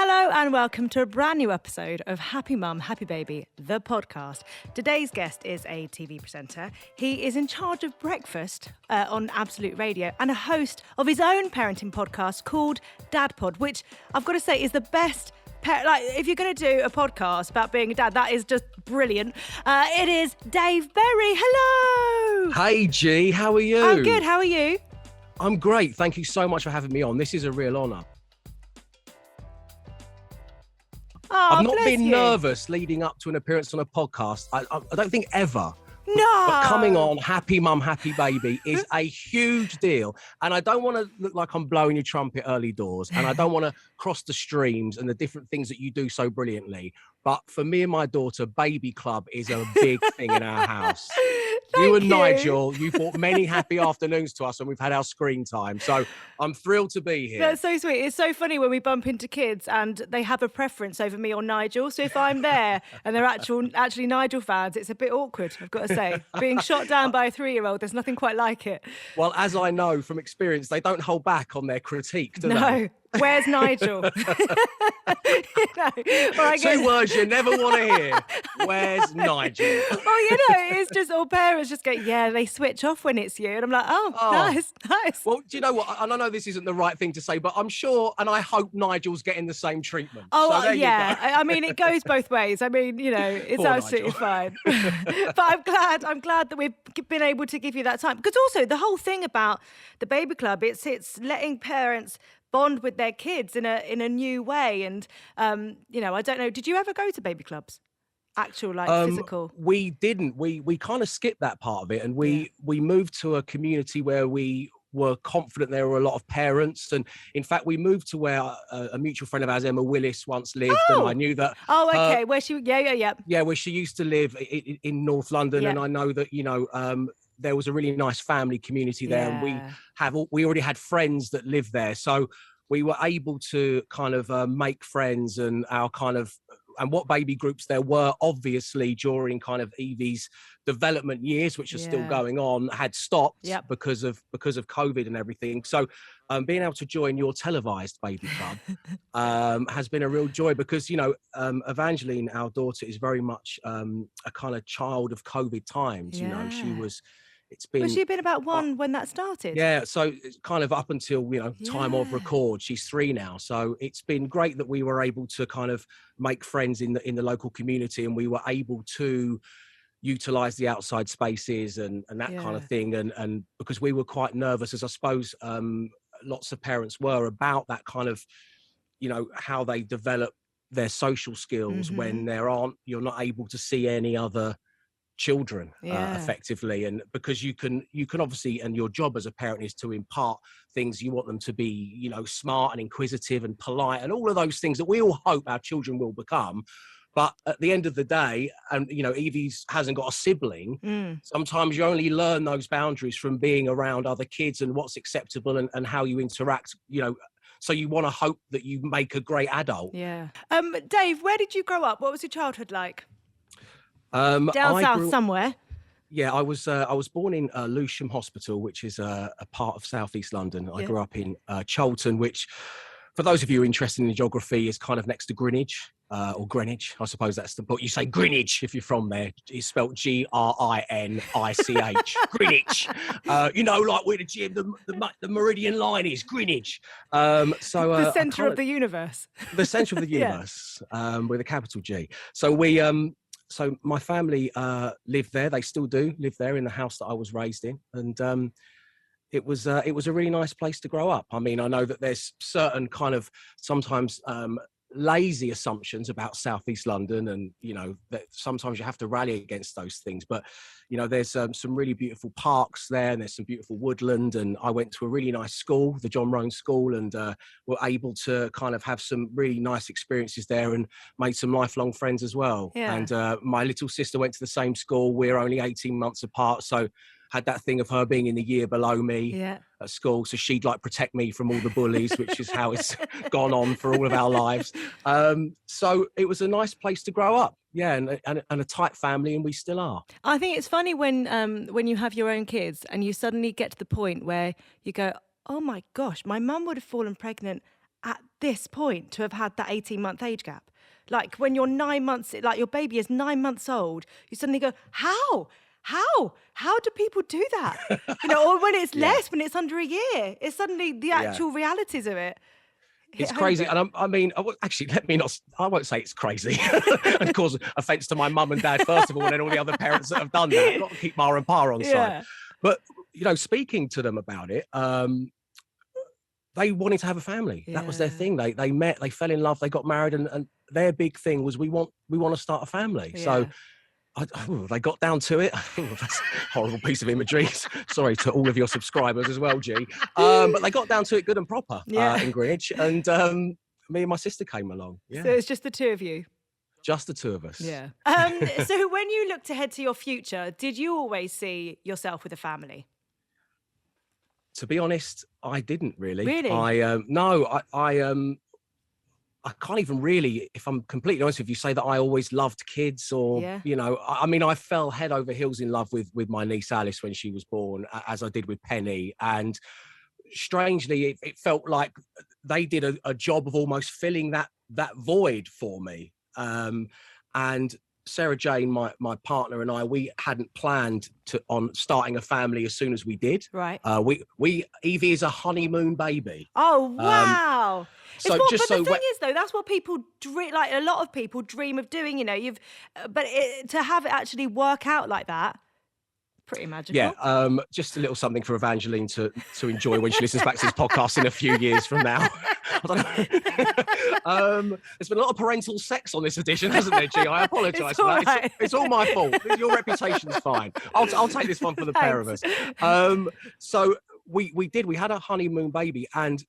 Hello and welcome to a brand new episode of Happy Mum, Happy Baby, the podcast. Today's guest is a TV presenter. He is in charge of breakfast on Absolute Radio and a host of his own parenting podcast called DadPod, which I've got to say is the best. If you're going to do a podcast about being a dad, that is just brilliant. It is Dave Berry. Hello. Hey, G. How are you? I'm good. How are you? I'm great. Thank you so much for having me on. This is a real honour. Oh, I've not been nervous leading up to an appearance on a podcast. I don't think ever. No. But coming on Happy Mum, Happy Baby is a huge deal. And I don't want to look like I'm blowing your trumpet early doors. And I don't want to cross the streams and the different things that you do so brilliantly. But for me and my daughter, Baby Club is a big thing in our house. You and Nigel, you've brought many happy afternoons to us when we've had our screen time. So I'm thrilled to be here. That's so sweet. It's so funny when we bump into kids and they have a preference over me or Nigel. So if I'm there and they're actually Nigel fans, it's a bit awkward, I've got to say. Being shot down by a 3-year-old, there's nothing quite like it. Well, as I know from experience, they don't hold back on their critique, do they? No. Where's Nigel? Two words you never want to hear. Where's Nigel? Well, it's just all parents just go, yeah, they switch off when it's you. And I'm like, oh. Nice. Well, do you know what? And I know this isn't the right thing to say, but I'm sure and I hope Nigel's getting the same treatment. Oh, so yeah. I mean, it goes both ways. I mean, it's Poor absolutely fine. But I'm glad that we've been able to give you that time. Because also the whole thing about the Baby Club, it's letting parents bond with their kids in a new way. And, I don't know, did you ever go to baby clubs? Actual, physical? We didn't. We kind of skipped that part of it. And we moved to a community where we were confident there were a lot of parents. And in fact, we moved to where a mutual friend of ours, Emma Willis, once lived. Oh. And I knew that. Oh, okay. Where she, yeah. Yeah, where she used to live in North London. Yeah. And I know that, there was a really nice family community there, and we already had friends that lived there, so we were able to kind of make friends, and and what baby groups there were, obviously during kind of Evie's development years, which are still going on, had stopped because of COVID and everything. So being able to join your televised baby club has been a real joy, because Evangeline, our daughter, is very much a kind of child of COVID times. She was. Was she been about one when that started? Yeah, so it's kind of up until, time of record. She's 3 now. So it's been great that we were able to kind of make friends in the local community, and we were able to utilize the outside spaces and that kind of thing. And because we were quite nervous, as I suppose lots of parents were, about that kind of, how they develop their social skills when you're not able to see any other children effectively. And because you can obviously, and your job as a parent is to impart things, you want them to be smart and inquisitive and polite and all of those things that we all hope our children will become. But at the end of the day, and Evie hasn't got a sibling, sometimes you only learn those boundaries from being around other kids and what's acceptable and how you interact, so you want to hope that you make a great adult. Dave, where did you grow up? What was your childhood like? Down south somewhere. Yeah, I was born in Lewisham Hospital, which is a part of southeast London. I grew up in Cholton, which, for those of you interested in geography, is kind of next to Greenwich, or Greenwich. I suppose that's but you say Greenwich if you're from there. It's spelled Grinich. Greenwich. Like where the meridian line is, Greenwich. The centre of the universe. The centre of the universe, with a capital G. So my family lived there. They still do live there in the house that I was raised in, and it was a really nice place to grow up. I mean, I know that there's certain kind of sometimes lazy assumptions about southeast London, and that sometimes you have to rally against those things. But there's some really beautiful parks there, and there's some beautiful woodland. And I went to a really nice school, the John Roan School, and were able to kind of have some really nice experiences there and made some lifelong friends as well. Yeah. And my little sister went to the same school. We're only 18 months apart, so had that thing of her being in the year below me at school, so she'd protect me from all the bullies, which is how it's gone on for all of our lives. So it was a nice place to grow up, and a tight family, and we still are. I think it's funny when you have your own kids and you suddenly get to the point where you go, oh my gosh, my mum would have fallen pregnant at this point to have had that 18-month age gap? Like when you're 9 months, like your baby is 9 months old, you suddenly go, how? How do people do that? Or when it's less, when it's under a year, it's suddenly the actual realities of it. It's crazy. And actually, I won't say it's crazy and cause offence to my mum and dad, first of all, and then all the other parents that have done that. I've got to keep Ma and Pa on side. But, speaking to them about it, they wanted to have a family. That was their thing. They met, they fell in love, they got married, and their big thing was we want to start a family. So they got down to it. That's a horrible piece of imagery. Sorry to all of your subscribers as well, G. But they got down to it good and proper in Greenwich. And me and my sister came along. Yeah. So it's just the two of you? Just the two of us. Yeah. So when you looked ahead to your future, did you always see yourself with a family? To be honest, I didn't really. Really? I can't even really, if I'm completely honest with you, say that I always loved kids or, I fell head over heels in love with my niece Alice when she was born, as I did with Penny. And strangely, it felt like they did a job of almost filling that void for me. And Sarah Jane, my partner, and I, we hadn't planned on starting a family as soon as we did. Right. Evie is a honeymoon baby. Oh, wow. So the thing is, though, that's what people dream. Like a lot of people dream of doing. To have it actually work out like that, pretty magical. Yeah. Just a little something for Evangeline to enjoy when she listens back to this podcast in a few years from now. I don't know. There's been a lot of parental sex on this edition, hasn't there, G? I apologise for that. Right. It's all my fault. Your reputation's fine. I'll take this one for the pair of us. So we had a honeymoon baby, and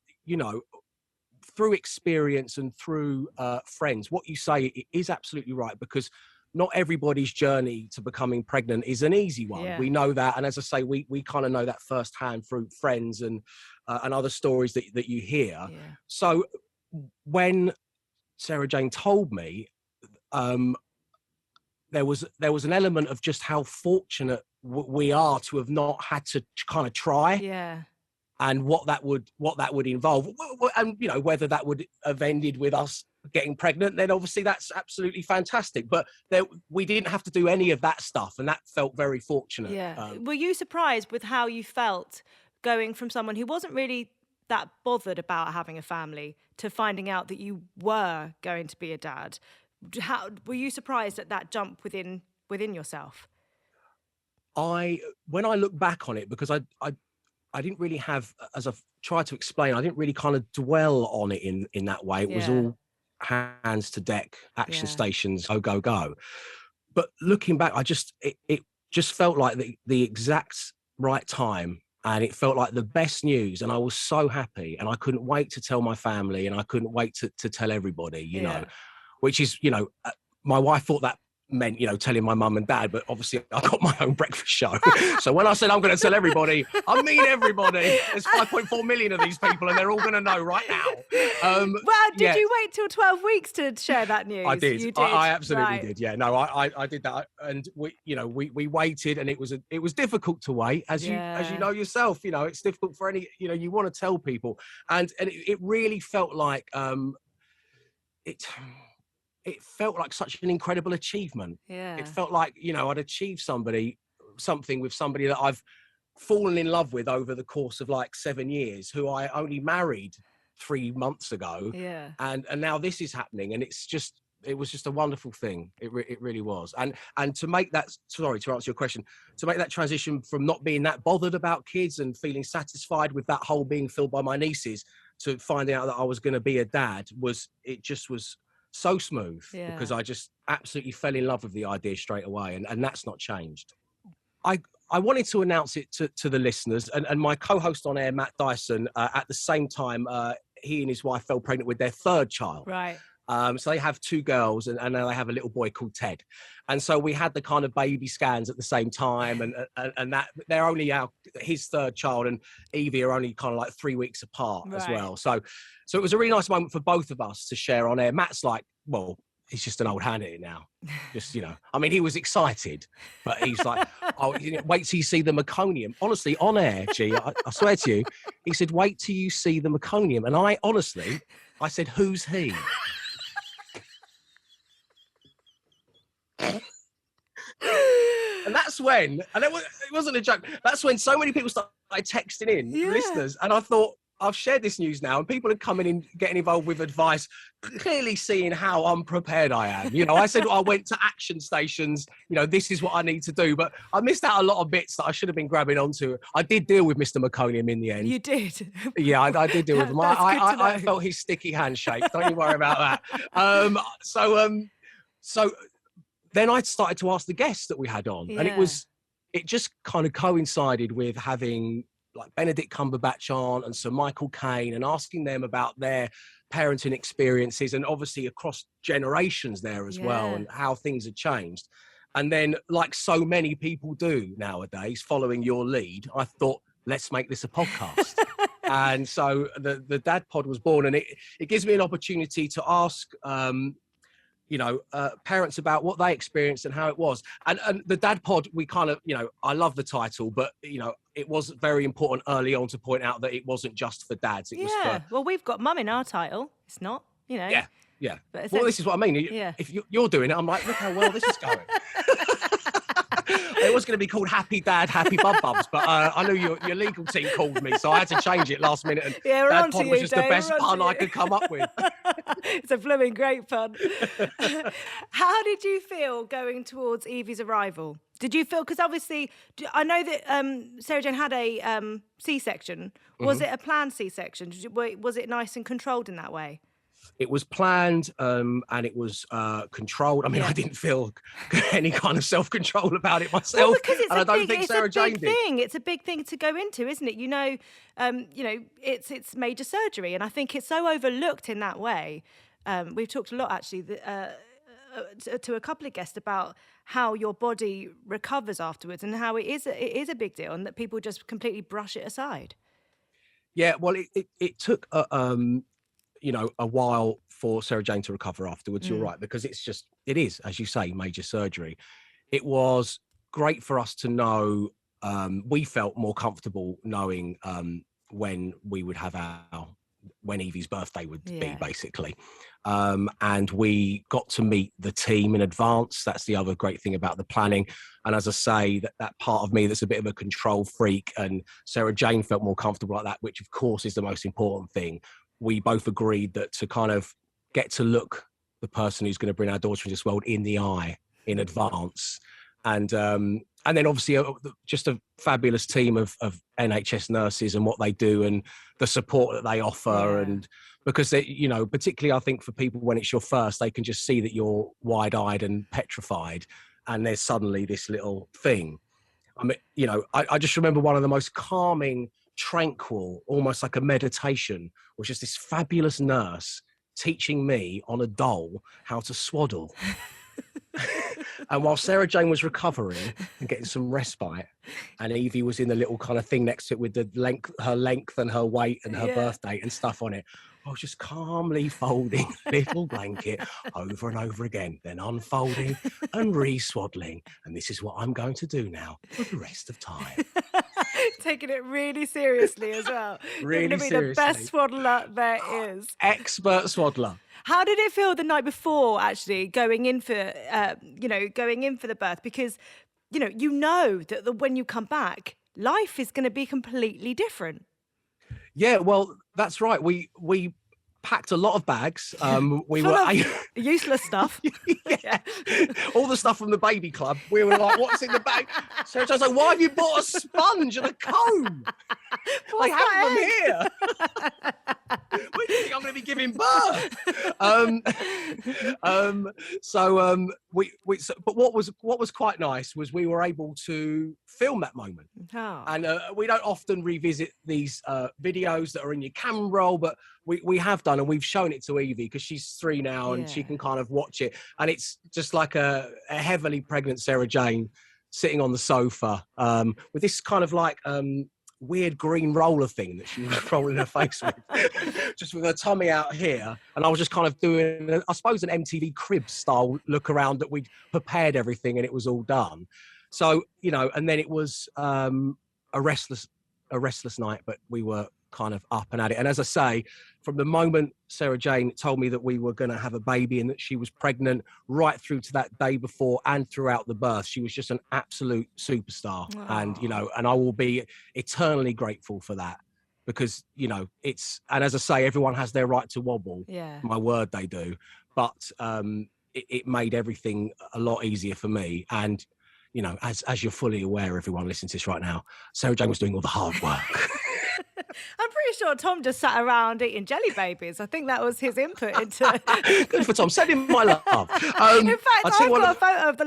through experience and through friends, what you say is absolutely right, because not everybody's journey to becoming pregnant is an easy one. Yeah. We know that. And as I say, we kind of know that firsthand through friends and other stories that you hear. Yeah. So when Sarah Jane told me, there was an element of just how fortunate we are to have not had to kind of try. Yeah. And what that would involve, and whether that would have ended with us getting pregnant, then obviously that's absolutely fantastic. But we didn't have to do any of that stuff, and that felt very fortunate. Yeah. Were you surprised with how you felt going from someone who wasn't really that bothered about having a family to finding out that you were going to be a dad? How were you surprised at that jump within yourself? When I look back on it, because I didn't really have, as I've tried to explain, I didn't really kind of dwell on it in that way. It was all hands to deck, action stations, go. But looking back, it just felt like the exact right time, and it felt like the best news. And I was so happy, and I couldn't wait to tell my family, and I couldn't wait to tell everybody, you know, which is, my wife thought that meant, telling my mum and dad, but obviously I got my own breakfast show. So when I said I'm going to tell everybody, I mean everybody. There's 5.4 million of these people, and they're all going to know right now. Did you wait till 12 weeks to share that news? I did. You did. I absolutely did. Yeah, no, I did that, and we waited, and it was difficult to wait, as you know yourself. It's difficult for any. You want to tell people, and it really felt like it felt like such an incredible achievement. Yeah. It felt like, I'd achieved something with somebody that I've fallen in love with over the course of like 7 years, who I only married 3 months ago. Yeah. And now this is happening, and it was just a wonderful thing. It really was. And to make that, sorry, to answer your question, to make that transition from not being that bothered about kids and feeling satisfied with that hole being filled by my nieces to finding out that I was going to be a dad was so smooth, because I just absolutely fell in love with the idea straight away, and that's not changed. I wanted to announce it to the listeners, and my co-host on air, Matt Dyson, at the same time, he and his wife fell pregnant with their third child. Right. So they have 2 girls, and now they have a little boy called Ted. And so we had the kind of baby scans at the same time, and that they're only his third child and Evie are only kind of like 3 weeks apart as well. So it was a really nice moment for both of us to share on air. Matt's like, well, he's just an old hand at it now. Just, I mean, he was excited, but he's like, oh, wait till you see the meconium. Honestly, on air, G, I swear to you, he said, wait till you see the meconium. And I honestly I said, who's he? And that's when, and it wasn't a joke, that's when so many people started texting in, listeners, and I thought, I've shared this news now, and people are coming in, getting involved with advice, clearly seeing how unprepared I am. You know, I said I went to action stations, you know, this is what I need to do, but I missed out a lot of bits that I should have been grabbing onto. I did deal with Mr. McConium in the end. You did? Yeah, I did deal with him. I felt his sticky handshake. Don't you worry about that. So then I started to ask the guests that we had on, and it just kind of coincided with having like Benedict Cumberbatch on and Sir Michael Caine, and asking them about their parenting experiences, and obviously across generations there as well, and how things had changed. And then, like so many people do nowadays, following your lead, I thought, let's make this a podcast. And so the DadPod was born, and it gives me an opportunity to ask parents about what they experienced and how it was. And the DadPod, we kind of, I love the title, but, it was very important early on to point out that it wasn't just for dads. It was for... Well, we've got mum in our title. It's not, Yeah. But well, this is what I mean. If you're doing it, I'm like, look how well this is going. It was going to be called Happy Dad, Happy Bub Bubs, but I knew your legal team called me, so I had to change it last minute. And DadPod was just the best pun I could come up with. It's a blooming great pun. How did you feel going towards Evie's arrival? Did you feel, because obviously, I know that Sarah Jane had a C-section. Was it a planned C-section? Was it nice and controlled in that way? It was planned and it was controlled. I mean, I didn't feel any kind of self-control about it myself. Well, because it's and I don't think Sarah Jane did. It's a big thing to go into, isn't it? It's major surgery, and I think it's so overlooked in that way. We've talked a lot, actually, to a couple of guests about how your body recovers afterwards, and how it is a big deal, and that people just completely brush it aside. Yeah, well, it took a while for Sarah Jane to recover afterwards. You're right, because it is, as you say, major surgery. It was great for us to know, we felt more comfortable knowing when we would have when Evie's birthday would be, basically. And we got to meet the team in advance. That's the other great thing about the planning. And as I say, that part of me that's a bit of a control freak, and Sarah Jane felt more comfortable like that, which of course is the most important thing. We both agreed that to kind of get to look the person who's going to bring our daughter into this world in the eye in advance. And then obviously just a fabulous team of NHS nurses and what they do and the support that they offer. And because they, particularly I think for people when it's your first, they can just see that you're wide-eyed and petrified, and there's suddenly this little thing. I mean, I just remember one of the most calming, tranquil, almost like a meditation, was just this fabulous nurse teaching me on a doll how to swaddle. And while Sarah Jane was recovering and getting some respite, and Evie was in the little kind of thing next to it with her length and her weight and her birthday and stuff on it, I was just calmly folding a little blanket over and over again, then unfolding and re-swaddling. And this is what I'm going to do now for the rest of time. Taking it really seriously as well. Really You're going to be the best swaddler there is. Expert swaddler. How did it feel the night before, actually, going in for the birth? Because, that when you come back, life is going to be completely different. Yeah, well, that's right. We packed a lot of bags. We Full were of useless stuff. All the stuff from the baby club. We were like, "What's in the bag?" So I was like, "Why have you bought a sponge and a comb? They have them here." Where do you think I'm going to be giving birth? But what was quite nice was we were able to film that moment. Oh. And we don't often revisit these videos that are in your camera roll, but we have done, and we've shown it to Evie because she's 3 now and she can kind of watch it. And it's just like a heavily pregnant Sarah Jane sitting on the sofa with this kind of like weird green roller thing that she was rolling her face with, just with her tummy out here. And I was just kind of doing, I suppose, an MTV Cribs style look around that we'd prepared everything and it was all done. So, and then it was a restless night, but we were kind of up and at it. And as I say, from the moment Sarah Jane told me that we were going to have a baby and that she was pregnant, right through to that day before and throughout the birth, she was just an absolute superstar. And, you know, and I will be eternally grateful for that, because, you know, and as I say, everyone has their right to wobble. Yeah. My word, they do. But it made everything a lot easier for me. And, you know, as you're fully aware, everyone listening to this right now, Sarah Jane was doing all the hard work. I'm pretty sure Tom just sat around eating jelly babies. I think that was his input into. Good for Tom. Send him my love. In fact, I've got a photo of the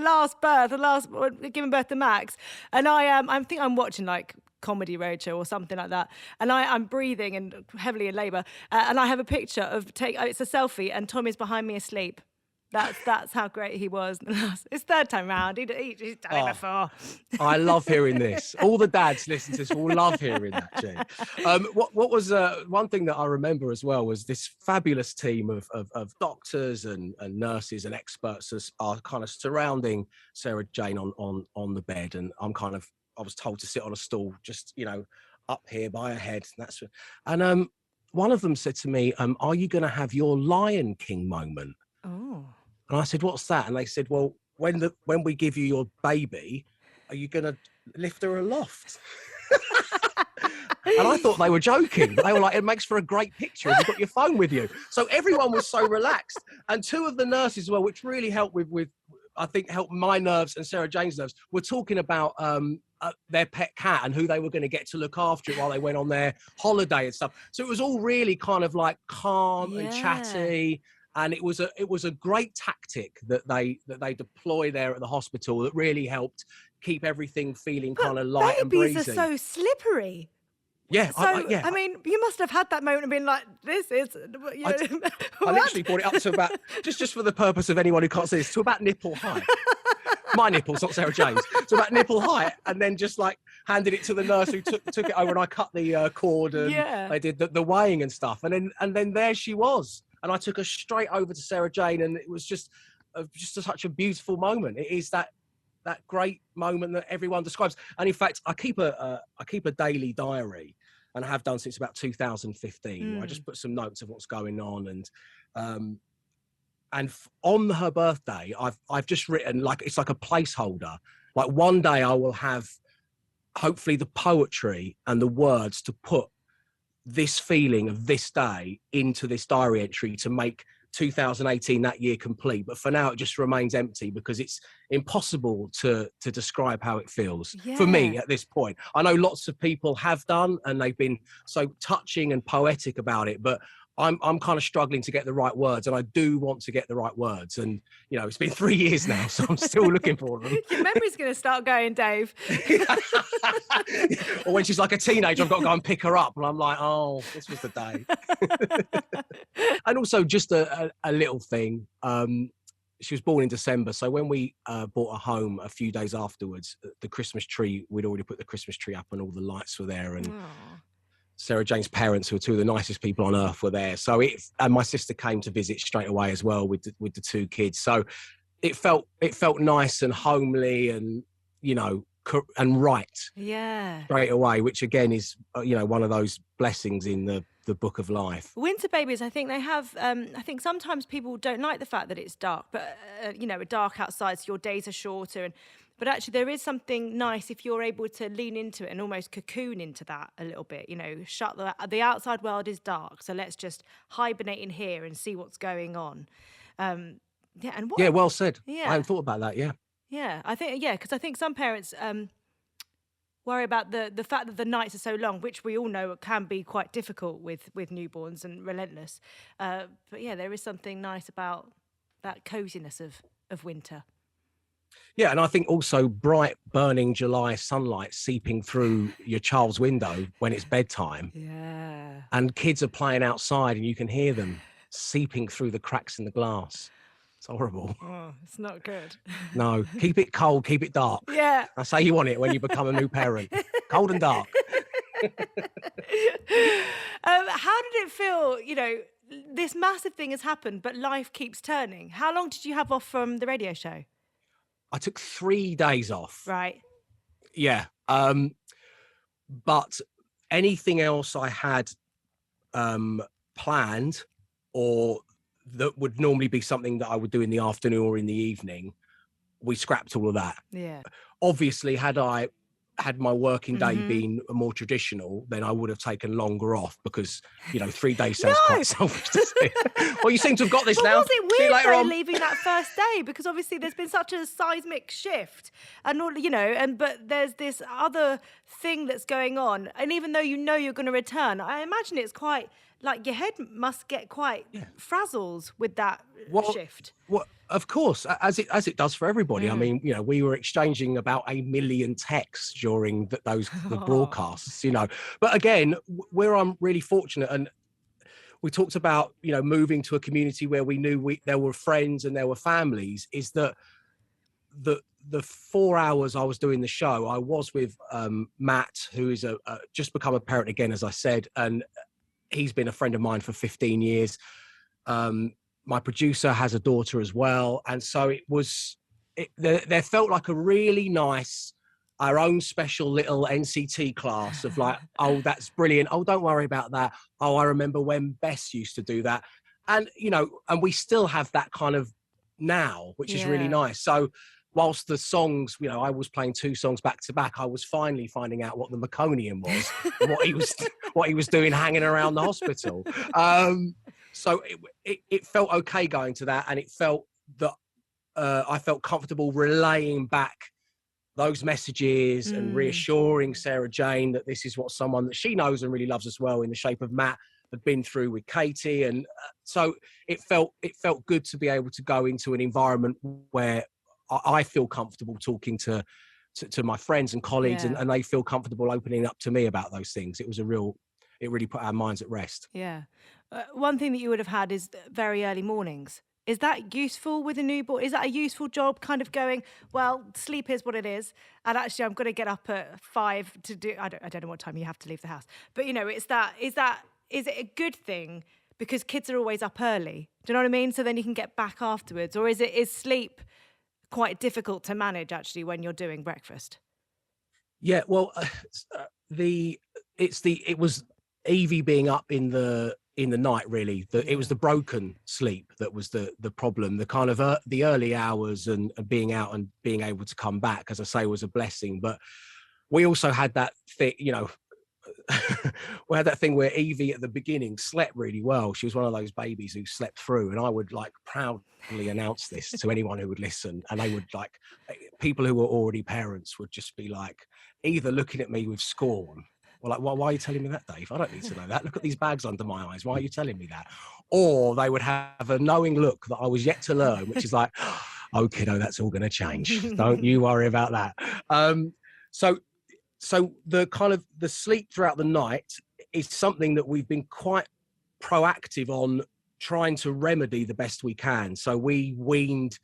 last giving birth to Max, and I think I'm watching like Comedy Roadshow or something like that, and I'm breathing and heavily in labour, and I have a picture of it's a selfie, and Tom is behind me asleep. That's how great he was. It's third time round. He's done it before. I love hearing this. All the dads listening to this will love hearing that, Jane. What was one thing that I remember as well was this fabulous team of doctors and nurses and experts are kind of surrounding Sarah Jane on the bed, and I was told to sit on a stool, just, you know, up here by her head. And one of them said to me, "Are you going to have your Lion King moment?" Oh. And I said, "What's that?" And they said, "Well, when we give you your baby, are you going to lift her aloft?" And I thought they were joking. They were like, "It makes for a great picture if you've got your phone with you." So everyone was so relaxed. And two of the nurses as well, which really helped with I think helped my nerves and Sarah Jane's nerves, were talking about their pet cat and who they were going to get to look after it while they went on their holiday and stuff. So it was all really kind of like calm and chatty. And it was a great tactic that they deploy there at the hospital that really helped keep everything feeling kind of light and breezy. Babies are so slippery. Yeah, So, I mean, you must have had that moment and been like, this is... You know, I literally brought it up to about, just for the purpose of anyone who can't see this, to about nipple height. My nipples, not Sarah Jane's. So about nipple height, and then just like handed it to the nurse who took it over, and I cut the cord and they did the weighing and stuff. And then there she was. And I took her straight over to Sarah Jane, and it was just such a beautiful moment. It is that great moment that everyone describes. And in fact, I keep a daily diary, and I have done since about 2015. Where I just put some notes of what's going on, and on her birthday, I've just written, like, it's like a placeholder. Like, one day I will have hopefully the poetry and the words to put this feeling of this day into this diary entry to make 2018 that year complete. But for now, it just remains empty because it's impossible to describe how it feels for me at this point. I know lots of people have done, and they've been so touching and poetic about it, but I'm kind of struggling to get the right words, and I do want to get the right words. And, you know, it's been 3 years now, so I'm still looking for them. Your memory's going to start going, Dave. Or when she's like a teenager, I've got to go and pick her up, and I'm like, oh, this was the day. And also just a little thing. She was born in December, so when we bought a home a few days afterwards, the Christmas tree, we'd already put the Christmas tree up and all the lights were there, and Sarah Jane's parents, who are two of the nicest people on earth, were there. So and my sister came to visit straight away as well with the two kids. So it felt nice and homely, and, you know, and right. Yeah. Straight away, which again is, you know, one of those blessings in the book of life. Winter babies, I think they have, I think sometimes people don't like the fact that it's dark, but, you know, dark outside, so your days are shorter. But actually, there is something nice if you're able to lean into it and almost cocoon into that a little bit. You know, shut the outside world is dark, so let's just hibernate in here and see what's going on. Well said. Yeah, I hadn't thought about that. Yeah, I think because I think some parents worry about the fact that the nights are so long, which we all know can be quite difficult with newborns and relentless. But yeah, there is something nice about that coziness of winter. Yeah, and I think also bright, burning July sunlight seeping through your child's window when it's bedtime. Yeah. And kids are playing outside, and you can hear them seeping through the cracks in the glass. It's horrible. Oh, it's not good. No, keep it cold, keep it dark. Yeah. That's how you want it when you become a new parent. Cold and dark. How did it feel, you know, this massive thing has happened, but life keeps turning? How long did you have off from the radio show? I took 3 days off. Right. Yeah. But anything else I had planned, or that would normally be something that I would do in the afternoon or in the evening, we scrapped all of that. Yeah. Obviously, had I had my working day been more traditional, then I would have taken longer off, because 3 days sounds quite selfish to say. Well, you seem to have got this but now. Was it See you weird later though on. leaving that first day, because obviously there's been such a seismic shift, and all but there's this other thing that's going on, and even though you're going to return, I imagine it's quite like your head must get quite frazzled with that shift. Well, of course, as it does for everybody. I mean, we were exchanging about 1 million texts during the broadcasts, But again, where I'm really fortunate, and we talked about, moving to a community where we knew there were friends and there were families, is that the 4 hours I was doing the show, I was with Matt, who is just become a parent again, as I said, and he's been a friend of mine for 15 years. My producer has a daughter as well. And so there felt like a really nice, our own special little NCT class of like, oh, that's brilliant. Oh, don't worry about that. Oh, I remember when Bess used to do that. And, and we still have that kind of now, which is really nice. So whilst the songs, I was playing 2 songs back to back, I was finally finding out what the meconium was, and what he was doing hanging around the hospital. So it felt okay going to that, and it felt that I felt comfortable relaying back those messages and reassuring Sarah Jane that this is what someone that she knows and really loves as well, in the shape of Matt, had been through with Katie. And so it felt good to be able to go into an environment where I feel comfortable talking to my friends and colleagues, and they feel comfortable opening up to me about those things. It really put our minds at rest. Yeah. One thing that you would have had is very early mornings. Is that useful with a newborn? Is that a useful job, kind of going, well, sleep is what it is, and actually I'm going to get up at 5 to do, I don't know what time you have to leave the house, but is it a good thing because kids are always up early? Do you know what I mean? So then you can get back afterwards, or is sleep quite difficult to manage actually when you're doing breakfast? Yeah, well, it was Evie being up in the night, really. It was the broken sleep that was the problem. The kind of the early hours and being out and being able to come back, as I say, was a blessing. But we also had that thing, we had that thing where Evie at the beginning slept really well. She was one of those babies who slept through, and I would like proudly announce this to anyone who would listen, and they would like, people who were already parents would just be like either looking at me with scorn, or like, why are you telling me that, Dave? I don't need to know that. Look at these bags under my eyes. Why are you telling me that? Or they would have a knowing look that I was yet to learn, which is like, oh, kiddo, that's all going to change. Don't you worry about that. So the kind of the sleep throughout the night is something that we've been quite proactive on trying to remedy the best we can. So we weaned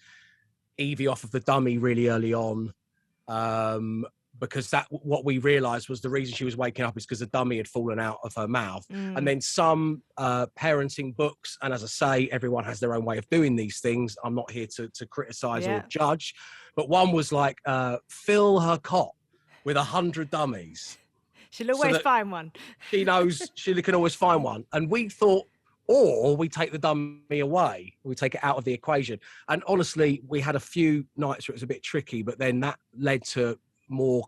Evie off of the dummy really early on, because what we realized was the reason she was waking up is because the dummy had fallen out of her mouth. And then some parenting books, and as I say, everyone has their own way of doing these things. I'm not here to criticize or judge, but one was like, fill her cot with 100 dummies. She'll always find one. She knows she can always find one. And we thought, or we take the dummy away, we take it out of the equation. And honestly, we had a few nights where it was a bit tricky, but then that led to more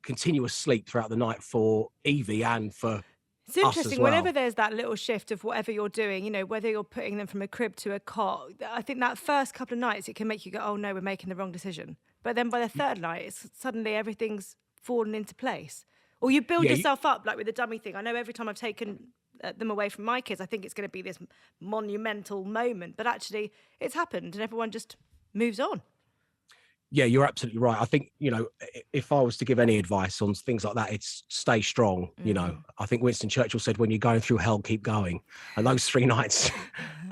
continuous sleep throughout the night for Evie and for It's interesting, us as well. Whenever there's that little shift of whatever you're doing, whether you're putting them from a crib to a cot, I think that first couple of nights, it can make you go, oh no, we're making the wrong decision. But then by the third night, it's suddenly everything's fallen into place. Or you build yourself up, like with the dummy thing. I know every time I've taken them away from my kids, I think it's going to be this monumental moment. But actually, it's happened and everyone just moves on. Yeah, you're absolutely right. I think, if I was to give any advice on things like that, it's stay strong. I think Winston Churchill said, when you're going through hell, keep going. And those 3 nights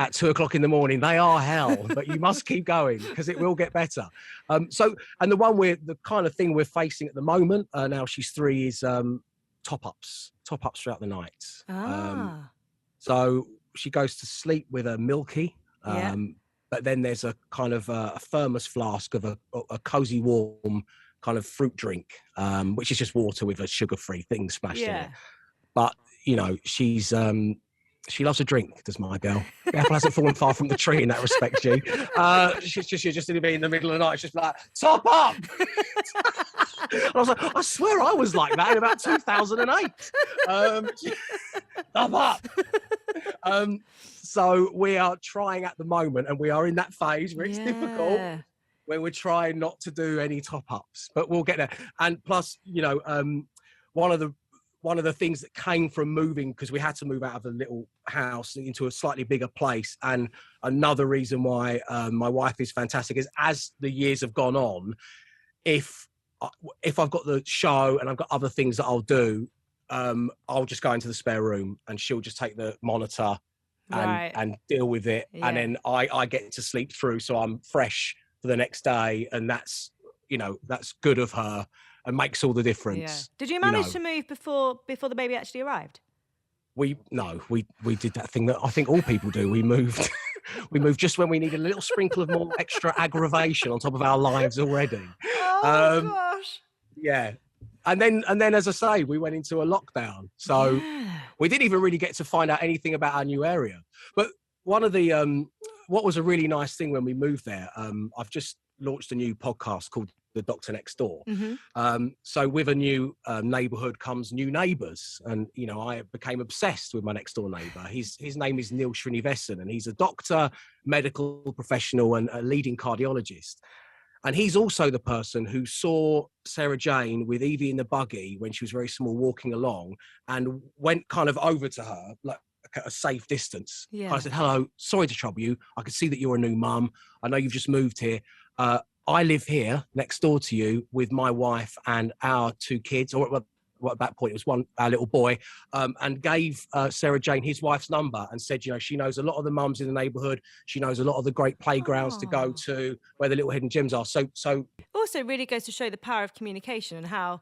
at 2:00 in the morning, they are hell, but you must keep going because it will get better. And the kind of thing we're facing at the moment, now she's 3, is top-ups throughout the night. So she goes to sleep with a milky, but then there's a kind of a thermos flask of a cozy warm kind of fruit drink, which is just water with a sugar-free thing splashed in it. but you know, she loves a drink, does my girl. The apple hasn't fallen far from the tree in that respect, G. She's just in the middle of the night. She's just like, top up. And I was like, I swear I was like that in about 2008. Top up. So we are trying at the moment, and we are in that phase where it's difficult, where we're trying not to do any top ups, but we'll get there. And plus, you know, one of the things that came from moving, because we had to move out of a little house into a slightly bigger place, and another reason why my wife is fantastic is, as the years have gone on, if I've got the show and I've got other things that I'll do, I'll just go into the spare room and she'll just take the monitor and deal with it. And then I get to sleep through, so I'm fresh for the next day. And that's, you know, that's good of her and makes all the difference. Yeah. Did you manage to move before the baby actually arrived? We did that thing that I think all people do. We moved just when we needed a little sprinkle of more extra aggravation on top of our lives already. Oh gosh. Yeah. And then, as I say, we went into a lockdown. So we didn't even really get to find out anything about our new area. But one of the, what was a really nice thing when we moved there, I've just launched a new podcast called The Doctor Next Door. So with a new neighbourhood comes new neighbours. And, you know, I became obsessed with my next door neighbour. His name is Neil Srinivasan, and he's a doctor, medical professional, and a leading cardiologist. And he's also the person who saw Sarah Jane with Evie in the buggy when she was very small, walking along, and went kind of over to her, like at a safe distance. I said, hello, sorry to trouble you. I can see that you're a new mum. I know you've just moved here. I live here next door to you with my wife and our two kids, or at that point it was our little boy, and gave Sarah Jane his wife's number and said, you know, she knows a lot of the mums in the neighbourhood. She knows a lot of the great playgrounds to go to where the little hidden gems are. So also really goes to show the power of communication and how,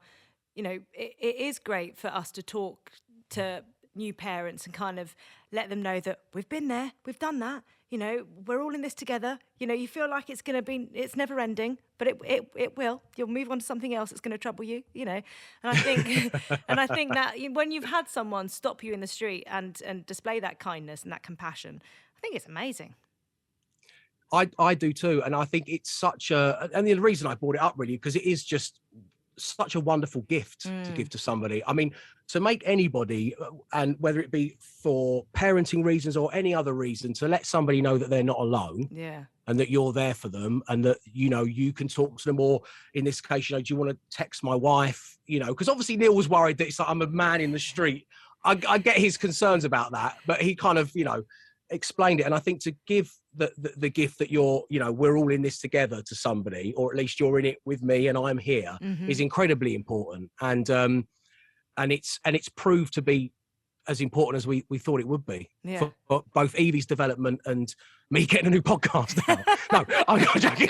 you know, it is great for us to talk to new parents and kind of let them know that we've been there, we've done that. You know, we're all in this together. You know, you feel like it's never ending, but it will. You'll move on to something else that's going to trouble you, you know. And I think, that when you've had someone stop you in the street and display that kindness and that compassion, I think it's amazing. I do too. And I think it's and the reason I brought it up really, because it is just such a wonderful gift to give to somebody. I mean, to make anybody, and whether it be for parenting reasons or any other reason, to let somebody know that they're not alone, and that you're there for them, and that, you know, you can talk to them. Or in this case, you know, do you want to text my wife? You know, because obviously Neil was worried that it's like, I'm a man in the street. I get his concerns about that, but he kind of, you know, explained it. And I think to give the gift that you're, you know, we're all in this together to somebody, or at least you're in it with me and I'm here, is incredibly important. And it's proved to be as important as we thought it would be for both Evie's development and me getting a new podcast now. No, I'm not joking.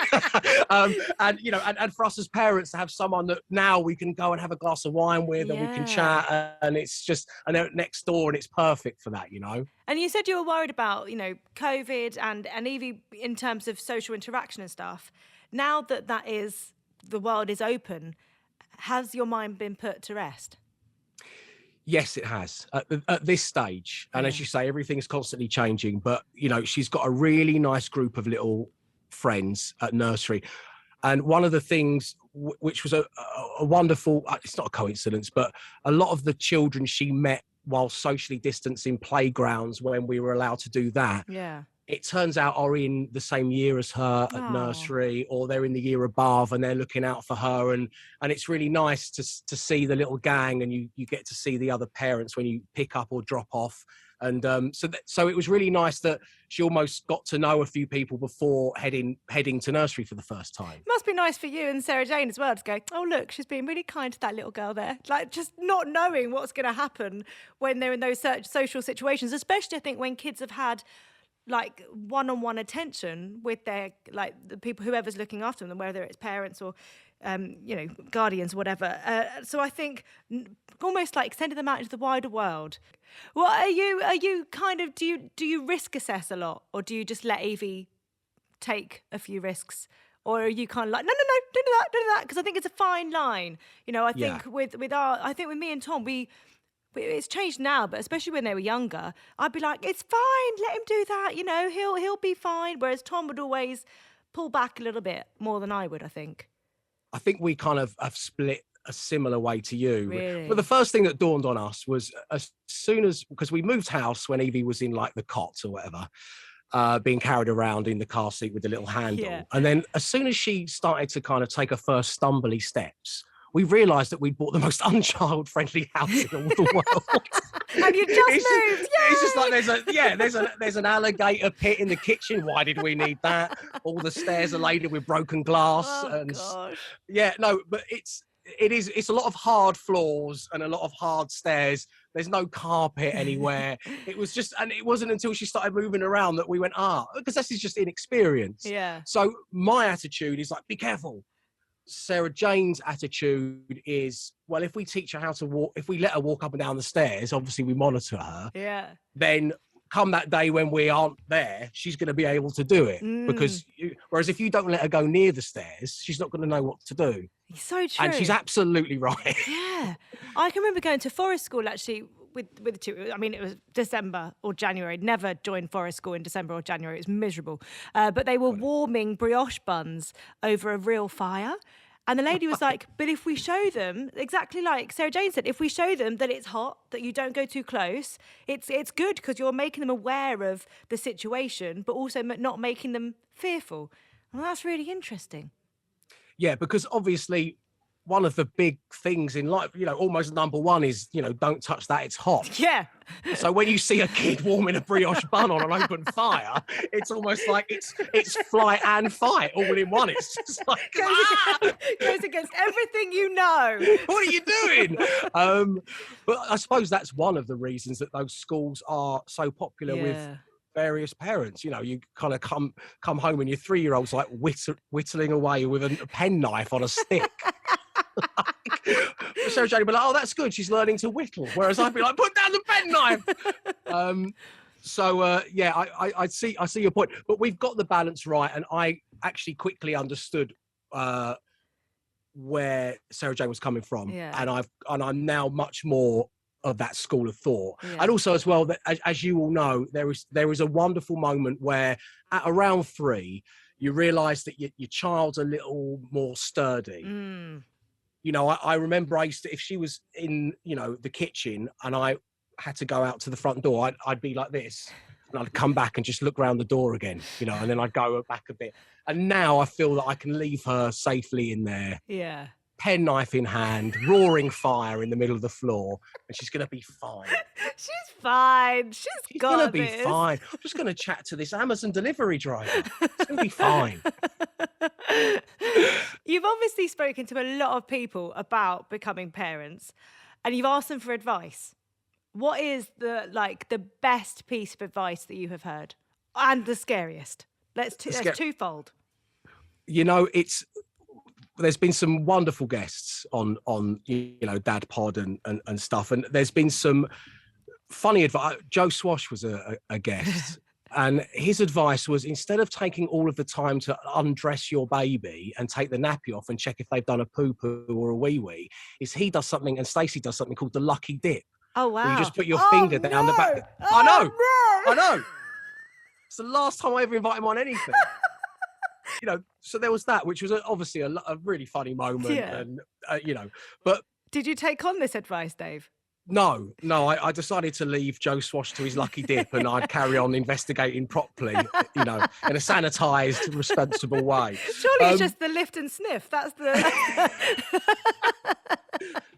And, you know, and for us as parents to have someone that now we can go and have a glass of wine with, and we can chat, and it's just, and they're next door, and it's perfect for that, you know. And you said you were worried about, you know, COVID and Evie in terms of social interaction and stuff. Now that the world is open, has your mind been put to rest? Yes, it has at this stage. And as you say, everything's constantly changing. But, you know, she's got a really nice group of little friends at nursery. And one of the things which was a wonderful, it's not a coincidence, but a lot of the children she met while socially distancing playgrounds when we were allowed to do that. It turns out are in the same year as her at nursery, or they're in the year above, and they're looking out for her. And it's really nice to see the little gang, and you get to see the other parents when you pick up or drop off. And so it was really nice that she almost got to know a few people before heading to nursery for the first time. It must be nice for you and Sarah Jane as well to go, oh, look, she's being really kind to that little girl there. Like, just not knowing what's going to happen when they're in those social situations, especially I think when kids have had like one-on-one attention with their, like, the people, whoever's looking after them, whether it's parents or you know, guardians, whatever. So I think almost like sending them out into the wider world. Well, are you kind of, do you risk assess a lot, or do you just let Evie take a few risks? Or are you kind of like, no, don't do that, because I think it's a fine line. You know, I think with me and Tom, we it's changed now, but especially when they were younger, I'd be like, it's fine, let him do that, you know, he'll be fine. Whereas Tom would always pull back a little bit more than I would, I think. I think we kind of have split a similar way to you. Really? But the first thing that dawned on us was as soon as, because we moved house when Evie was in like the cot or whatever, being carried around in the car seat with the little handle. Yeah. And then as soon as she started to kind of take her first stumbly steps, we realised that we'd bought the most unchild-friendly house in all the world. And you just moved. It's just like there's an alligator pit in the kitchen. Why did we need that? All the stairs are laden with broken glass. Oh, gosh. Yeah, no, but it's a lot of hard floors and a lot of hard stairs. There's no carpet anywhere. It was just, and it wasn't until she started moving around that we went, because this is just inexperience. Yeah. So my attitude is like, be careful. Sarah Jane's attitude is, well, if we teach her how to walk, if we let her walk up and down the stairs, obviously we monitor her. Yeah. Then come that day when we aren't there, she's going to be able to do it. Whereas if you don't let her go near the stairs, she's not going to know what to do. It's so true. And she's absolutely right. Yeah. I can remember going to forest school actually with the two. I mean, it was December or January. Never joined forest school in December or January. It was miserable. But they were warming brioche buns over a real fire. And the lady was like, but if we show them, exactly like Sarah Jane said, if we show them that it's hot, that you don't go too close, it's good because you're making them aware of the situation, but also not making them fearful. And that's really interesting. Yeah, because obviously one of the big things in life, you know, almost number one is, you know, don't touch that, it's hot. Yeah. So when you see a kid warming a brioche bun on an open fire, it's almost like it's flight and fight all in one. It's just like, goes against everything you know. What are you doing? But I suppose that's one of the reasons that those schools are so popular with various parents. You know, you kind of come home and your 3-year-old's like whittling away with a penknife on a stick. Sarah Jane would be like, oh, that's good, she's learning to whittle. Whereas I'd be like, put down the penknife. I see your point. But we've got the balance right, and I actually quickly understood where Sarah Jane was coming from. And I'm now much more of that school of thought. And also as well, that as you all know, there is a wonderful moment where at around 3 you realize that your child's a little more sturdy. You know, I remember I used to, if she was in, you know, the kitchen and I had to go out to the front door, I'd be like this, and I'd come back and just look around the door again, you know, and then I'd go back a bit. And now I feel that I can leave her safely in there. Yeah. Penknife in hand, roaring fire in the middle of the floor, and she's going to be fine. She's fine. She's going to be fine. I'm just going to chat to this Amazon delivery driver. It's going to be fine. You've obviously spoken to a lot of people about becoming parents, and you've asked them for advice. What is the best piece of advice that you have heard, and the scariest? Let's twofold. You know, there's been some wonderful guests on you know, DadPod and stuff, and there's been some funny advice. Joe Swash was a guest. And his advice was, instead of taking all of the time to undress your baby and take the nappy off and check if they've done a poo-poo or a wee-wee, is he does something, and Stacey does something called the lucky dip. Oh, wow. Where you just put your finger down the back. I know. It's the last time I ever invited him on anything. You know, so there was that, which was obviously a really funny moment. And, you know, but... Did you take on this advice, Dave? No, I decided to leave Joe Swash to his lucky dip, and I'd carry on investigating properly, you know, in a sanitised, responsible way. Surely it's just the lift and sniff. That's the...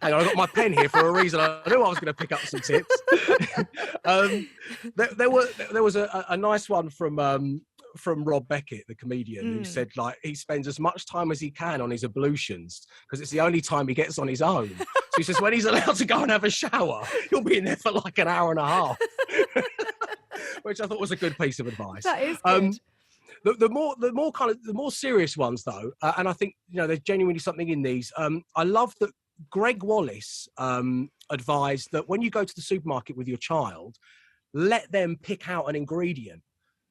Hang on, I got my pen here for a reason. I knew I was going to pick up some tips. There was a nice one from Rob Beckett, the comedian, who said, like, he spends as much time as he can on his ablutions because it's the only time he gets on his own. So he says when he's allowed to go and have a shower, he'll be in there for like an hour and a half, which I thought was a good piece of advice. That is good. The more serious ones though, and I think, you know, there's genuinely something in these. I love that Greg Wallace advised that when you go to the supermarket with your child, let them pick out an ingredient.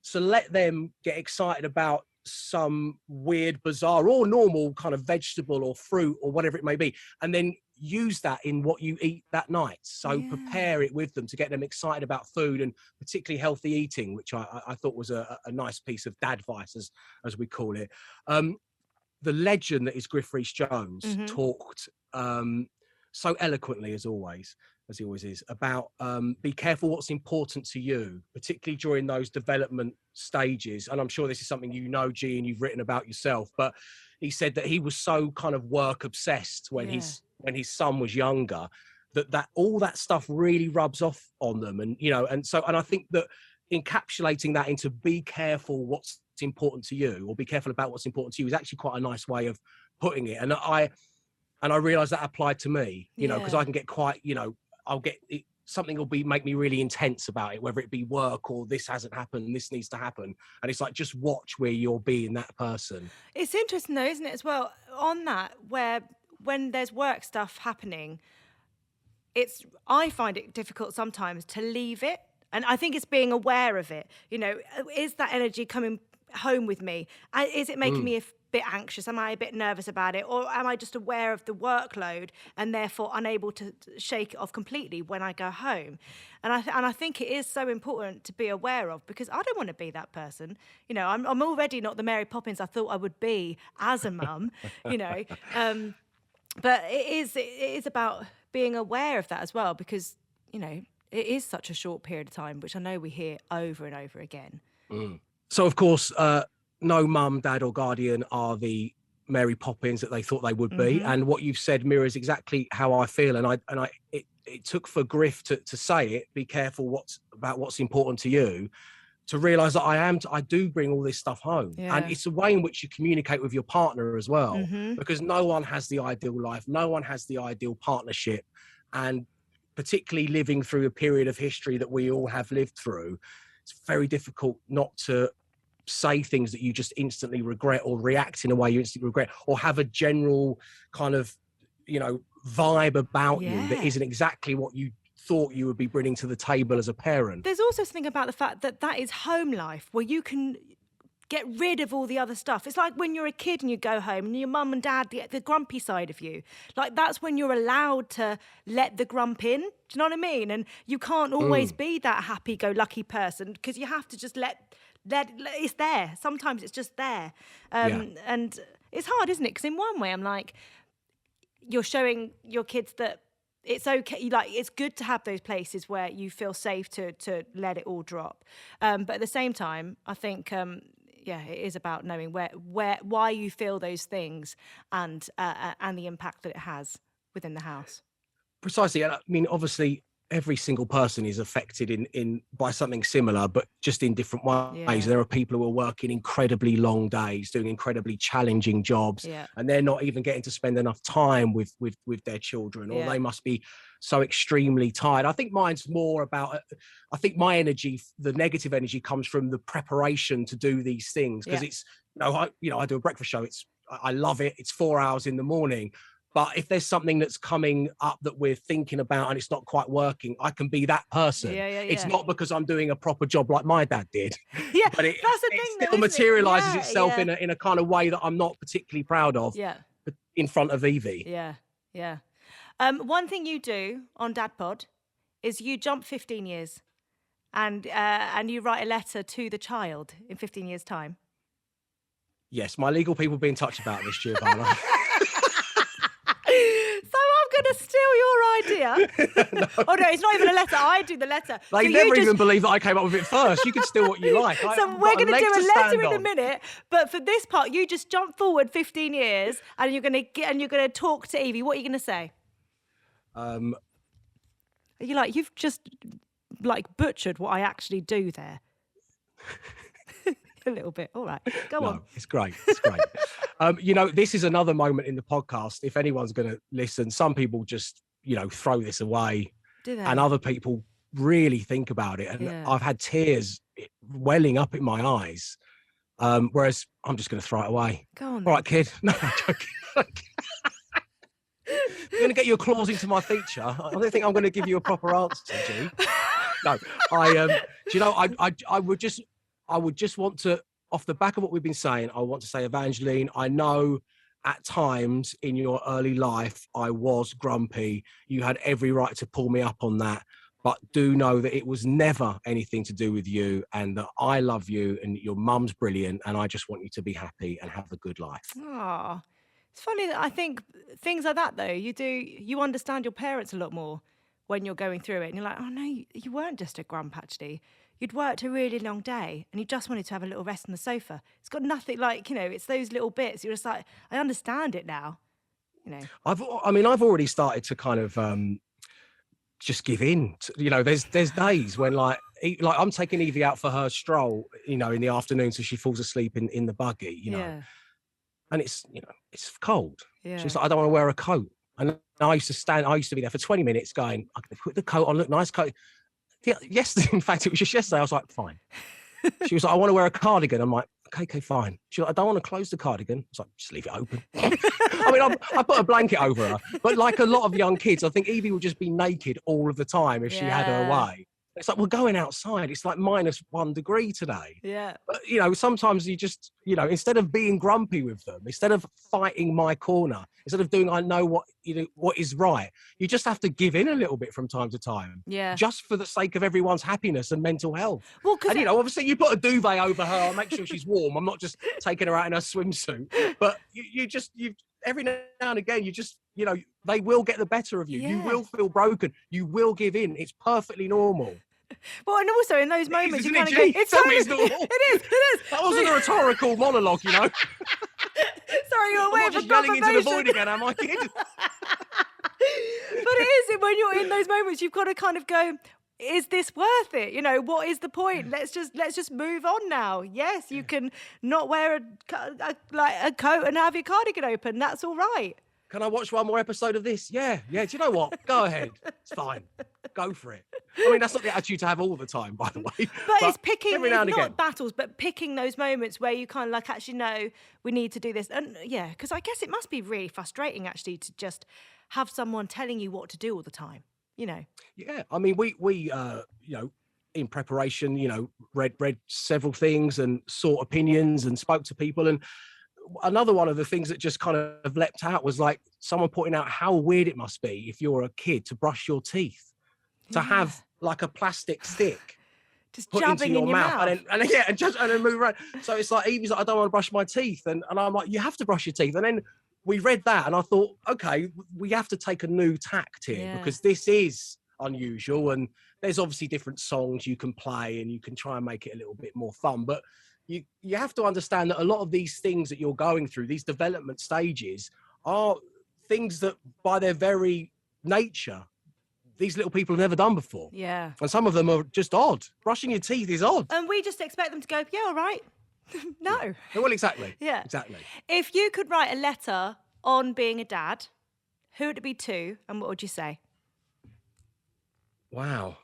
So let them get excited about some weird, bizarre or normal kind of vegetable or fruit or whatever it may be. And then use that in what you eat that night. So Yeah. prepare it with them to get them excited about food, and particularly healthy eating, which I thought was a nice piece of dad advice, as we call it. The legend that is Griff Rhys-Jones talked so eloquently, as he always is, about be careful what's important to you, particularly during those development stages. And I'm sure this is something you know, G, and you've written about yourself, but he said that he was so kind of work obsessed when his son was younger, that all that stuff really rubs off on them. And, you know, and I think that encapsulating that into be careful what's important to you, or be careful about what's important to you, is actually quite a nice way of putting it. And I realized that applied to me, you know, because I can get quite, you know, something will make me really intense about it, whether it be work or this hasn't happened, this needs to happen. And it's like, just watch where you're being that person. It's interesting though, isn't it, as well, on that, where when there's work stuff happening, I find it difficult sometimes to leave it. And I think it's being aware of it. You know, is that energy coming home with me? Is it making me a bit anxious? Am I a bit nervous about it? Or am I just aware of the workload and therefore unable to shake it off completely when I go home? And I think it is so important to be aware of, because I don't want to be that person. You know, I'm already not the Mary Poppins I thought I would be as a mum, you know. But it is about being aware of that as well, because, you know, it is such a short period of time, which I know we hear over and over again. So, of course, no mum, dad or guardian are the Mary Poppins that they thought they would be. And what you've said mirrors exactly how I feel. And it took for Griff to say it, be careful what's important to you, to realise that I do bring all this stuff home. And it's a way in which you communicate with your partner as well, because no one has the ideal life. No one has the ideal partnership. And particularly living through a period of history that we all have lived through, it's very difficult not to say things that you just instantly regret, or react in a way you instantly regret, or have a general kind of, you know, vibe about you that isn't exactly what you thought you would be bringing to the table as a parent. There's also something about the fact that is home life, where you can get rid of all the other stuff. It's like when you're a kid and you go home and your mum and dad, the grumpy side of you, like that's when you're allowed to let the grump in. Do you know what I mean? And you can't always be that happy-go-lucky person, because you have to just let it's there. Sometimes it's just there. And it's hard, isn't it? Because in one way, I'm like, you're showing your kids that it's okay. Like, it's good to have those places where you feel safe to let it all drop. But at the same time, I think, it is about knowing why you feel those things, and the impact that it has within the house. Precisely. And I mean, obviously, every single person is affected in by something similar, but just in different ways. There are people who are working incredibly long days, doing incredibly challenging jobs, and they're not even getting to spend enough time with their children, or they must be so extremely tired. I think mine's more about, I think my energy, the negative energy, comes from the preparation to do these things, because it's, I do a breakfast show. I love it. It's 4 hours in the morning. But if there's something that's coming up that we're thinking about and it's not quite working, I can be that person. It's not because I'm doing a proper job like my dad did. But that's the thing, it still materializes itself in a kind of way that I'm not particularly proud of in front of Evie. One thing you do on DadPod is you jump 15 years and you write a letter to the child in 15 years' time. Yes, my legal people be in touch about this, Giovanna. So I'm going to steal your idea. No. Oh, no, it's not even a letter. I do the letter. They so never even believe that I came up with it first. You can steal what you like. So we're going to do a letter in a minute. But for this part, you just jump forward 15 years and you're going to talk to Evie. What are you going to say? You've just butchered what I actually do there. A little bit. All right, go on. It's great. It's great. This is another moment in the podcast. If anyone's going to listen, some people just, throw this away. Do they? And other people really think about it. And I've had tears welling up in my eyes. Whereas I'm just going to throw it away. Go on. All right, kid. No, I'm joking. You're going to get your claws into my feature. I don't think I'm going to give you a proper answer, G. No, I would just want to, off the back of what we've been saying, I want to say, Evangeline, I know at times in your early life, I was grumpy. You had every right to pull me up on that. But do know that it was never anything to do with you, and that I love you and your mum's brilliant, and I just want you to be happy and have a good life. Oh, it's funny that I think things like that, though, you understand your parents a lot more when you're going through it. And you're like, oh, no, you weren't just a grump, actually. You'd worked a really long day and you just wanted to have a little rest on the sofa. It's got nothing like, it's those little bits. You're just like, I understand it now, I've already started to kind of just give in. There's days when like I'm taking Evie out for her stroll, in the afternoon, so she falls asleep in the buggy, Yeah. and it's cold. Yeah. She's like, I don't want to wear a coat. And I used to be there for 20 minutes going, I can put the coat on, look, nice coat. Yeah, yesterday, in fact, it was just yesterday. I was like, fine. She was like, I want to wear a cardigan. I'm like, okay, fine. She's like, I don't want to close the cardigan. I was like, just leave it open. I put a blanket over her. But like a lot of young kids, I think Evie would just be naked all of the time if she had her way. It's like, we're going outside. It's like -1 degree today. Yeah. But, sometimes you just, instead of being grumpy with them, instead of fighting my corner, instead of doing, I know what is right, you just have to give in a little bit from time to time. Yeah. Just for the sake of everyone's happiness and mental health. Well, and, obviously you put a duvet over her, I'll make sure she's warm. I'm not just taking her out in her swimsuit. But you every now and again, you just, they will get the better of you. Yeah. You will feel broken. You will give in. It's perfectly normal. Well, and also in those moments, you kind of go, it's normal. It is. That wasn't a rhetorical monologue, Sorry, you're away I'm not just yelling into the void again, am I, kid? But it is, when you're in those moments, you've got to kind of go, is this worth it? What is the point? Let's just move on now. Yes, you can not wear a coat and have your cardigan open. That's all right. Can I watch one more episode of this? Yeah. Do you know what? Go ahead. It's fine. Go for it. I mean, that's not the attitude to have all the time, by the way. But it's picking, every now and not again. battles, but picking those moments where you kind of like, actually, no, we need to do this. And yeah, because I guess it must be really frustrating, actually, to just have someone telling you what to do all the time, Yeah. I mean, we in preparation, read several things and sought opinions and spoke to people. And another one of the things that just kind of leapt out was like someone pointing out how weird it must be if you're a kid to brush your teeth, to have like a plastic stick just put jabbing into your in your mouth. mouth. And then move around. So it's like Evie's like, I don't want to brush my teeth. And I'm like, you have to brush your teeth. And then we read that and I thought, okay, we have to take a new tact here because this is unusual. And there's obviously different songs you can play and you can try and make it a little bit more fun. But you have to understand that a lot of these things that you're going through, these development stages, are things that by their very nature, these little people have never done before. Yeah. And some of them are just odd. Brushing your teeth is odd. And we just expect them to go, yeah, all right. No. Yeah. Well, exactly. Yeah. Exactly. If you could write a letter on being a dad, who would it be to and what would you say? Wow.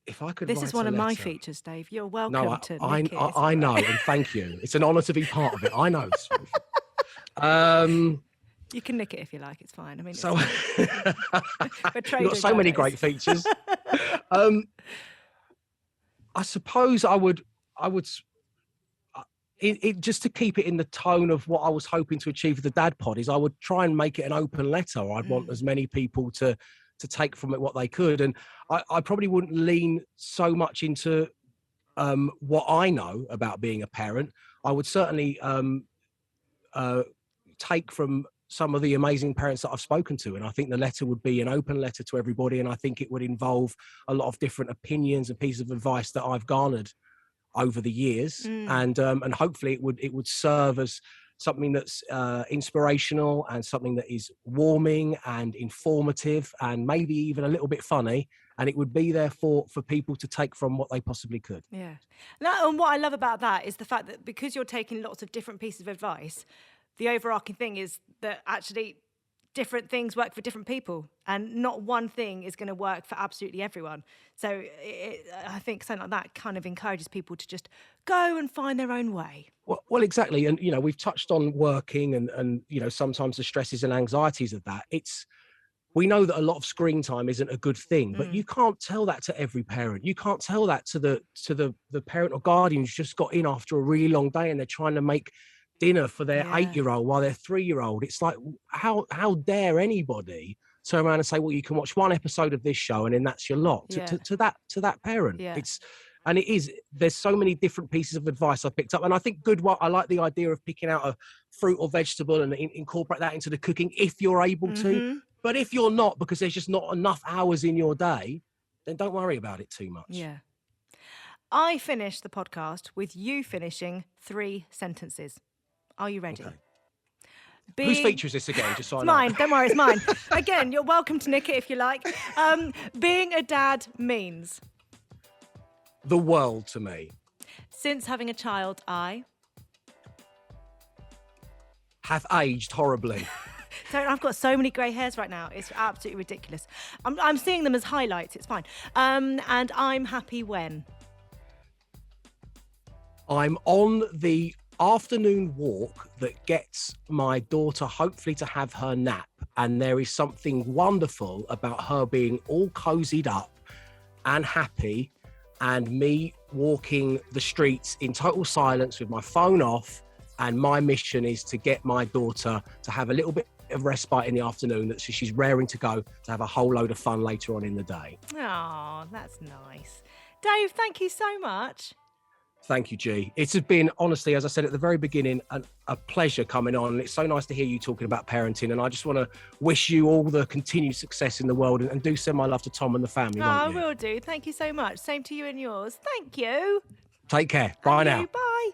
If I could This write is one a of my letter- features, Dave. You're welcome to nick it. I know, and thank you. It's an honour to be part of it. I know. You can nick it if you like. It's fine. I mean, So we're you've got so many great features. I suppose I would just to keep it in the tone of what I was hoping to achieve with the DadPod is I would try and make it an open letter. I'd want as many people to take from it what they could. And I probably wouldn't lean so much into what I know about being a parent. I would certainly take from some of the amazing parents that I've spoken to. And I think the letter would be an open letter to everybody. And I think it would involve a lot of different opinions and pieces of advice that I've garnered over the years. And hopefully it would serve as something that's inspirational and something that is warming and informative and maybe even a little bit funny. And it would be there for people to take from what they possibly could. Yeah. And what I love about that is the fact that because you're taking lots of different pieces of advice, the overarching thing is that actually different things work for different people and not one thing is going to work for absolutely everyone. So I think something like that kind of encourages people to just go and find their own way. Well, exactly. And, we've touched on working and sometimes the stresses and anxieties of that. We know that a lot of screen time isn't a good thing, but you can't tell that to every parent. You can't tell that to the parent or guardian who's just got in after a really long day and they're trying to make dinner for their Yeah. 8-year-old while their 3-year-old. It's like, how dare anybody turn around and say, well, you can watch one episode of this show and then that's your lot Yeah. to that parent. Yeah. There's so many different pieces of advice I picked up. And I think I like the idea of picking out a fruit or vegetable and incorporate that into the cooking if you're able to. But if you're not, because there's just not enough hours in your day, then don't worry about it too much. Yeah. I finished the podcast with you finishing 3 sentences. Are you ready? Okay. Whose feature is this again? Just so I know. Mine. Don't worry, it's mine. Again, you're welcome to nick it if you like. Being a dad means... The world to me. Since having a child, I... have aged horribly. So I've got so many grey hairs right now. It's absolutely ridiculous. I'm seeing them as highlights. It's fine. And I'm happy when... I'm on the afternoon walk that gets my daughter hopefully to have her nap, and there is something wonderful about her being all cozied up and happy, and me walking the streets in total silence with my phone off, and my mission is to get my daughter to have a little bit of respite in the afternoon, that she's raring to go to have a whole load of fun later on in the day. Oh, that's nice. Dave, thank you so much. Thank you, G. It's been, honestly, as I said at the very beginning, a pleasure coming on. It's so nice to hear you talking about parenting, and I just want to wish you all the continued success in the world, and do send my love to Tom and the family. I will do. Thank you so much. Same to you and yours. Thank you. Take care. Bye now. Bye.